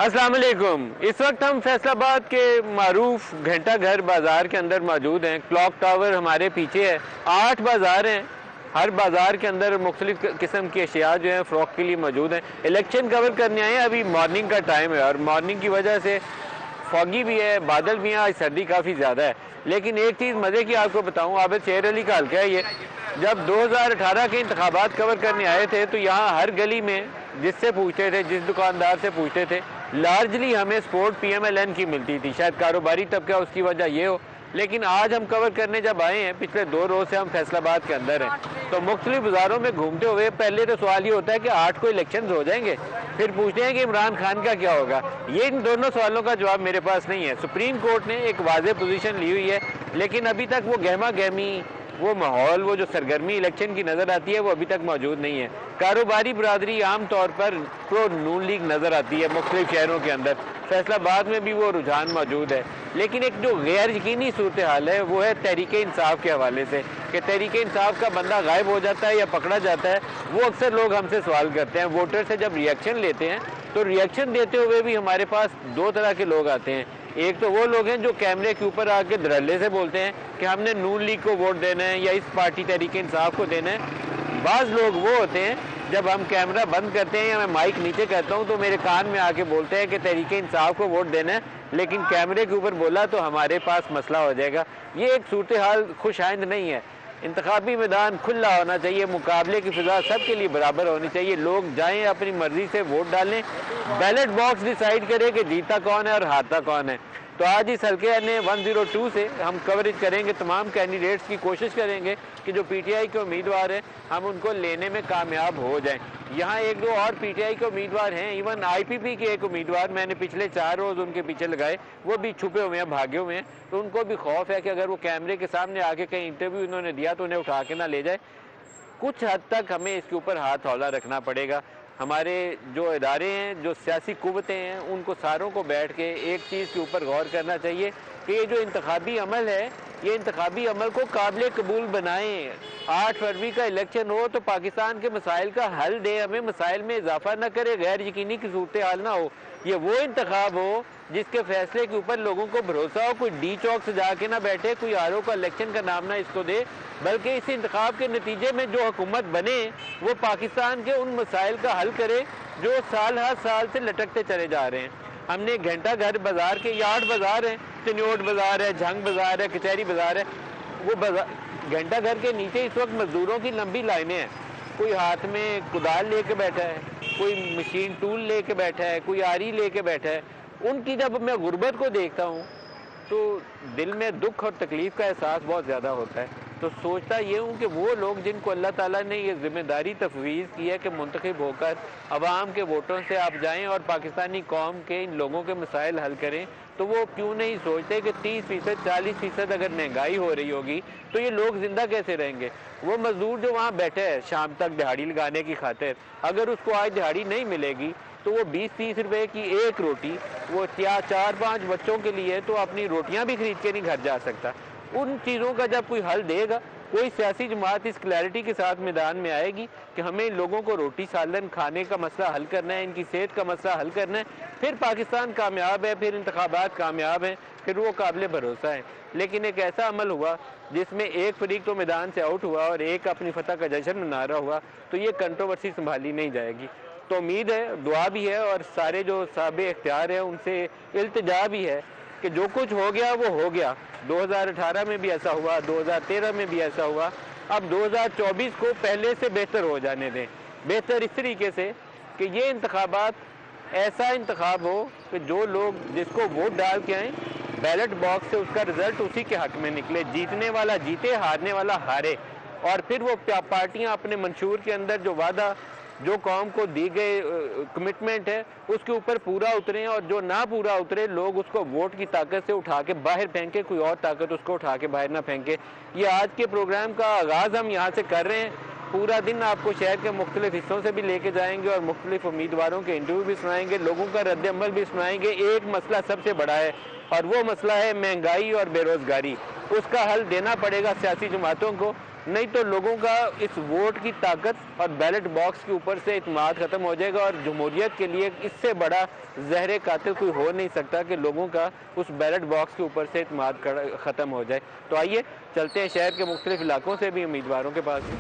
अस्सलाम वालेकुम। इस वक्त हम फैसलाबाद के मारूफ घंटा घर बाज़ार के अंदर मौजूद हैं। क्लॉक टावर हमारे पीछे है। 8 बाज़ार हैं। हर बाज़ार के अंदर मुख्तलिफ किस्म की अशिया जो हैं फ़रोख्त के लिए मौजूद हैं। इलेक्शन कवर करने आए हैं। अभी मॉर्निंग का टाइम है और मॉर्निंग की वजह से फॉगी भी है, बादल भी हैं, आज सर्दी काफ़ी ज़्यादा है। लेकिन एक चीज़ मज़े की आपको बताऊँ, आबिद शेर अली का हल्का है ये। जब 2018 के इंतखाबात कवर करने आए थे तो यहाँ हर गली में जिससे पूछते थे, जिस दुकानदार से पूछते थे, लार्जली हमें सपोर्ट PMLN की मिलती थी। शायद कारोबारी तबका उसकी वजह ये हो। लेकिन आज हम कवर करने जब आए हैं, पिछले 2 रोज़ से हम फैसलाबाद के अंदर हैं, तो मुख्तलिफ बाज़ारों में घूमते हुए पहले तो सवाल ये होता है कि 8 को इलेक्शन हो जाएंगे, फिर पूछते हैं कि इमरान खान का क्या होगा। ये इन दोनों सवालों का जवाब मेरे पास नहीं है। सुप्रीम कोर्ट ने एक वाज़ेह पोजीशन ली हुई है, लेकिन अभी तक वो गहमा गहमी, वो माहौल, वो जो सरगर्मी इलेक्शन की नज़र आती है वो अभी तक मौजूद नहीं है। कारोबारी बरादरी आम तौर पर प्रो नून लीग नज़र आती है मुख्तलिफ शहरों के अंदर। फैसलाबाद में भी वो रुझान मौजूद है। लेकिन एक जो गैर यकीनी सूरत हाल है वो है तहरीक इंसाफ के हवाले से, कि तहरीक इंसाफ का बंदा गायब हो जाता है या पकड़ा जाता है। वो अक्सर लोग हमसे सवाल करते हैं। वोटर से जब रिएक्शन लेते हैं तो रिएक्शन देते हुए भी हमारे पास 2 तरह के लोग आते हैं। एक तो वो लोग हैं जो कैमरे के ऊपर आके धड़ल्ले से बोलते हैं कि हमने नून लीग को वोट देना है या इस पार्टी तहरीक इंसाफ को देना है। बाज़ लोग वो होते हैं जब हम कैमरा बंद करते हैं या मैं माइक नीचे करता हूं तो मेरे कान में आके बोलते हैं कि तहरीक इंसाफ को वोट देना है, लेकिन कैमरे के ऊपर बोला तो हमारे पास मसला हो जाएगा। ये एक सूरत हाल खुशाइंद नहीं है। इंतखाबी मैदान खुला होना चाहिए, मुकाबले की फिजा सबके लिए बराबर होनी चाहिए। लोग जाएं, अपनी मर्जी से वोट डालें, बैलेट बॉक्स डिसाइड करे कि जीता कौन है और हारता कौन है। तो आज इस हल्के ने 102 से हम कवरेज करेंगे, तमाम कैंडिडेट्स की कोशिश करेंगे कि जो PTI के उम्मीदवार हैं हम उनको लेने में कामयाब हो जाएं। यहाँ 1-2 और PTI के उम्मीदवार हैं, इवन IPP के एक उम्मीदवार मैंने पिछले 4 रोज़ उनके पीछे लगाए, वो भी छुपे हुए हैं, भागे हुए हैं। तो उनको भी खौफ है कि अगर वो कैमरे के सामने आके कहीं इंटरव्यू इन्होंने दिया तो उन्हें उठा के ना ले जाए। कुछ हद तक हमें इसके ऊपर हाथ हौला रखना पड़ेगा। हमारे जो इदारे हैं, जो सियासी कुव्वतें हैं, उनको सारों को बैठ के एक चीज़ के ऊपर गौर करना चाहिए कि ये जो इंतखाबी अमल है, ये इंतखाबी अमल को काबिल कबूल बनाएं। 8 फरवरी का इलेक्शन हो तो पाकिस्तान के मसाइल का हल दे, हमें मसाइल में इजाफा न करे, गैर यकीनी की सूरत हाल ना हो। ये वो इंतखाब हो जिसके फैसले के ऊपर लोगों को भरोसा हो। कोई डी चौक से जाके ना बैठे, कोई RO का इलेक्शन का नाम ना इसको दे, बल्कि इस इंतखाब के नतीजे में जो हुकूमत बने वो पाकिस्तान के उन मसाइल का हल करे जो साल हर साल से लटकते चले जा रहे हैं। हमने घंटा घर बाजार के, ये 8 बाजार हैं, तनियोट बाजार है, झंग बाजार है, कचहरी बाजार है। वो बाजार घंटा घर के नीचे इस वक्त मजदूरों की लंबी लाइनें हैं। कोई हाथ में कुदाल लेके बैठा है, कोई मशीन टूल लेके बैठा है, कोई आरी लेके बैठा है। उनकी जब मैं गुर्बत को देखता हूँ तो दिल में दुख और तकलीफ़ का एहसास बहुत ज़्यादा होता है। तो सोचता ये हूँ कि वो लोग जिनको अल्लाह ताला ने ये जिम्मेदारी तफवीज़ की है कि मुंतखब होकर अवाम के वोटों से आप जाएं और पाकिस्तानी कौम के इन लोगों के मसाइल हल करें, तो वो क्यों नहीं सोचते कि 30%, 40% अगर महंगाई हो रही होगी तो ये लोग ज़िंदा कैसे रहेंगे। वो मजदूर जो वहाँ बैठे है शाम तक दिहाड़ी लगाने की खातिर, अगर उसको आज दिहाड़ी नहीं मिलेगी तो वो 20-30 रुपए की एक रोटी, वो 4-5 बच्चों के लिए तो अपनी रोटियां भी खरीद के नहीं घर जा सकता। उन चीज़ों का जब कोई हल देगा, कोई सियासी जमात इस क्लैरिटी के साथ मैदान में आएगी कि हमें लोगों को रोटी सालन खाने का मसला हल करना है, इनकी सेहत का मसला हल करना है, फिर पाकिस्तान कामयाब है, फिर इंतखाबात कामयाब हैं, फिर वो काबिल भरोसा है। लेकिन एक ऐसा अमल हुआ जिसमें एक फरीक तो मैदान से आउट हुआ और एक अपनी फतह का जश्न मना रहा हुआ, तो ये कंट्रोवर्सी संभाली नहीं जाएगी। तो उम्मीद है, दुआ भी है और सारे जो साहब इख्तियार हैं उनसे इल्तिजा भी है कि जो कुछ हो गया वो हो गया। 2018 में भी ऐसा हुआ, 2013 में भी ऐसा हुआ, अब 2024 को पहले से बेहतर हो जाने दें। बेहतर इस तरीके से कि ये इंतखाबात ऐसा इंतखाब हो कि जो लोग जिसको वोट डाल के आएँ, बैलेट बॉक्स से उसका रिजल्ट उसी के हक में निकले, जीतने वाला जीते, हारने वाला हारे। और फिर वो पार्टियां अपने मंशूर के अंदर जो वादा, जो कौम को दी गई कमिटमेंट है उसके ऊपर पूरा उतरे, और जो ना पूरा उतरे लोग उसको वोट की ताकत से उठा के बाहर फेंके, कोई और ताकत उसको उठा के बाहर ना फेंके। ये आज के प्रोग्राम का आगाज़ हम यहाँ से कर रहे हैं। पूरा दिन आपको शहर के मुख्तलिफ हिस्सों से भी लेके जाएंगे और मुख्तलिफ उम्मीदवारों के इंटरव्यू भी सुनाएंगे, लोगों का रद्द अमल भी सुनाएंगे। एक मसला सबसे बड़ा है और वो मसला है महंगाई और बेरोज़गारी। उसका हल देना पड़ेगा सियासी जमातों को। नहीं तो लोगों का इस वोट की ताकत और बैलेट बॉक्स के ऊपर से इत्मीनान ख़त्म हो जाएगा और जमहूरियत के लिए इससे बड़ा जहर कातिल कोई हो नहीं सकता कि लोगों का उस बैलेट बॉक्स के ऊपर से इत्मीनान ख़त्म हो जाए। तो आइए चलते हैं शहर के मुख्तलिफ इलाकों से भी उम्मीदवारों के पास।